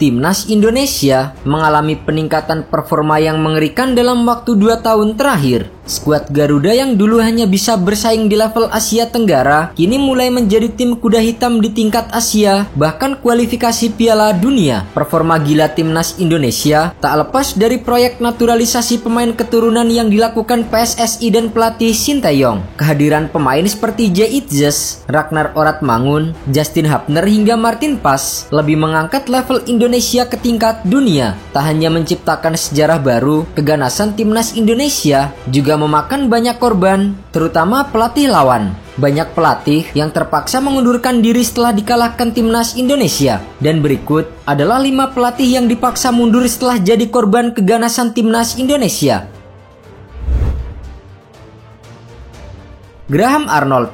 Timnas Indonesia mengalami peningkatan performa yang mengerikan dalam waktu 2 tahun terakhir. Skuad Garuda yang dulu hanya bisa bersaing di level Asia Tenggara, kini mulai menjadi tim kuda hitam di tingkat Asia, bahkan kualifikasi Piala Dunia. Performa gila Timnas Indonesia tak lepas dari proyek naturalisasi pemain keturunan yang dilakukan PSSI dan pelatih Sinteyong. Kehadiran pemain seperti Jay Itzes, Ragnar Oratmangun, Justin Hapner hingga Martin Pas lebih mengangkat level Indonesia ke tingkat dunia. Tak hanya menciptakan sejarah baru, keganasan Timnas Indonesia juga memakan banyak korban, terutama pelatih lawan. Banyak pelatih yang terpaksa mengundurkan diri setelah dikalahkan Timnas Indonesia. Dan berikut adalah 5 pelatih yang dipaksa mundur setelah jadi korban keganasan Timnas Indonesia. Graham Arnold.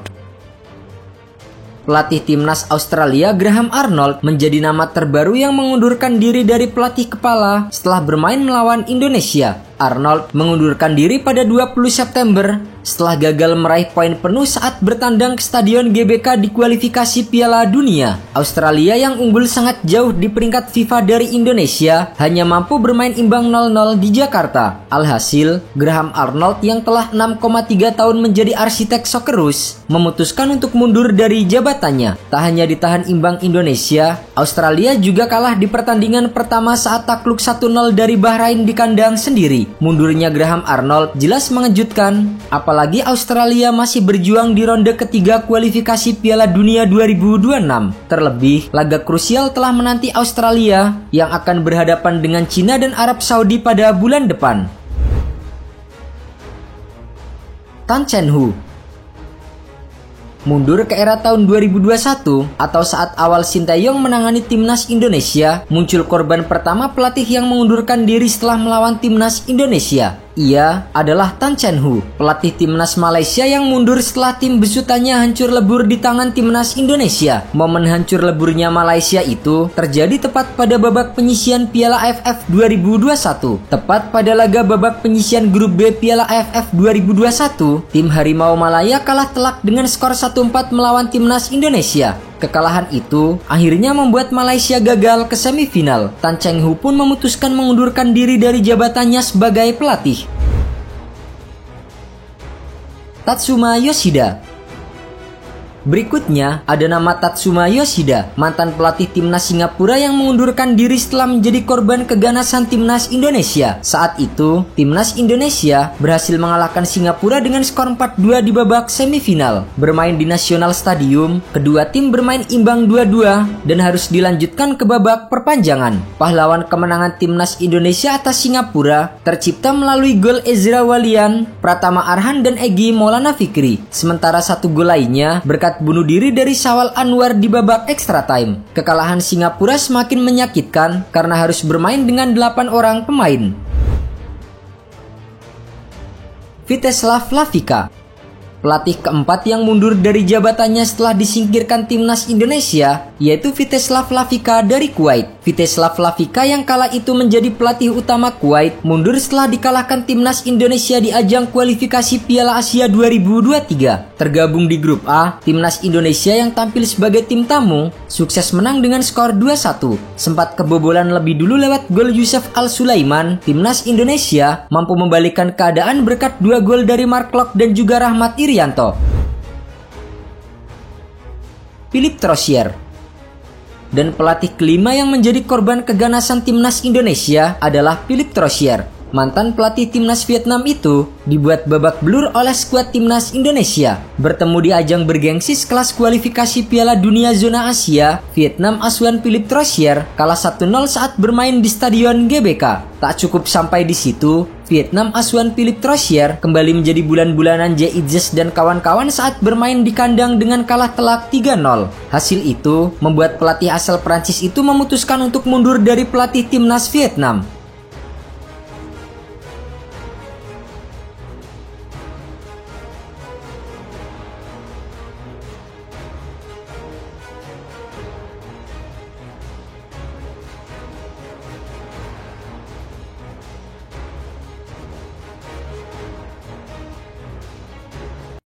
Pelatih Timnas Australia Graham Arnold menjadi nama terbaru yang mengundurkan diri dari pelatih kepala setelah bermain melawan Indonesia. Arnold mengundurkan diri pada 20 September setelah gagal meraih poin penuh saat bertandang ke Stadion GBK di kualifikasi Piala Dunia. Australia yang unggul sangat jauh di peringkat FIFA dari Indonesia hanya mampu bermain imbang 0-0 di Jakarta. Alhasil, Graham Arnold yang telah 6,3 tahun menjadi arsitek Socceroos memutuskan untuk mundur dari jabatannya. Tak hanya ditahan imbang Indonesia, Australia juga kalah di pertandingan pertama saat takluk 1-0 dari Bahrain di kandang sendiri. Mundurnya Graham Arnold jelas mengejutkan, apalagi Australia masih berjuang di ronde ketiga kualifikasi Piala Dunia 2026. Terlebih, laga krusial telah menanti Australia yang akan berhadapan dengan Cina dan Arab Saudi pada bulan depan. Tan Cheng Hu mundur ke era tahun 2021 atau saat awal Sinteyong menangani Timnas Indonesia, muncul korban pertama pelatih yang mengundurkan diri setelah melawan Timnas Indonesia. Ia adalah Tan Cheng Hu, pelatih Timnas Malaysia yang mundur setelah tim besutannya hancur lebur di tangan Timnas Indonesia. Momen hancur leburnya Malaysia itu terjadi tepat pada babak penyisihan Piala AFF 2021. Tepat pada laga babak penyisihan grup B Piala AFF 2021, tim Harimau Malaya kalah telak dengan skor 1-4 melawan Timnas Indonesia. Kekalahan itu akhirnya membuat Malaysia gagal ke semifinal. Tan Cheng Hu pun memutuskan mengundurkan diri dari jabatannya sebagai pelatih. Tatsuma Yoshida. Berikutnya ada nama Tatsuma Yoshida, mantan pelatih Timnas Singapura yang mengundurkan diri setelah menjadi korban keganasan Timnas Indonesia. Saat itu, Timnas Indonesia berhasil mengalahkan Singapura dengan skor 4-2 di babak semifinal. Bermain di National Stadium, kedua tim bermain imbang 2-2 dan harus dilanjutkan ke babak perpanjangan. Pahlawan kemenangan Timnas Indonesia atas Singapura tercipta melalui gol Ezra Walian, Pratama Arhan dan Egy Maulana Fikri. Sementara satu gol lainnya berkat bunuh diri dari Syawal Anwar di babak extra time. Kekalahan Singapura semakin menyakitkan karena harus bermain dengan 8 orang pemain. Vítězslav Hlavička. Pelatih keempat yang mundur dari jabatannya setelah disingkirkan Timnas Indonesia yaitu Vítězslav Hlavička dari Kuwait. Vítězslav Hlavička yang kala itu menjadi pelatih utama Kuwait mundur setelah dikalahkan Timnas Indonesia di ajang kualifikasi Piala Asia 2023. Tergabung di grup A, Timnas Indonesia yang tampil sebagai tim tamu sukses menang dengan skor 2-1. Sempat kebobolan lebih dulu lewat gol Yusuf Al-Sulaiman, Timnas Indonesia mampu membalikkan keadaan berkat 2 gol dari Mark Klok dan juga Rahmat Irianto. Philippe Troussier. Dan pelatih kelima yang menjadi korban keganasan Timnas Indonesia adalah Philippe Troussier. Mantan pelatih Timnas Vietnam itu dibuat babak belur oleh skuad Timnas Indonesia. Bertemu di ajang bergengsi kelas kualifikasi Piala Dunia Zona Asia, Vietnam asuhan Philippe Troussier kalah 1-0 saat bermain di Stadion GBK. Tak cukup sampai di situ, Vietnam asuhan Philippe Troussier kembali menjadi bulan-bulanan Jay Itzes dan kawan-kawan saat bermain di kandang dengan kalah telak 3-0. Hasil itu membuat pelatih asal Prancis itu memutuskan untuk mundur dari pelatih Timnas Vietnam.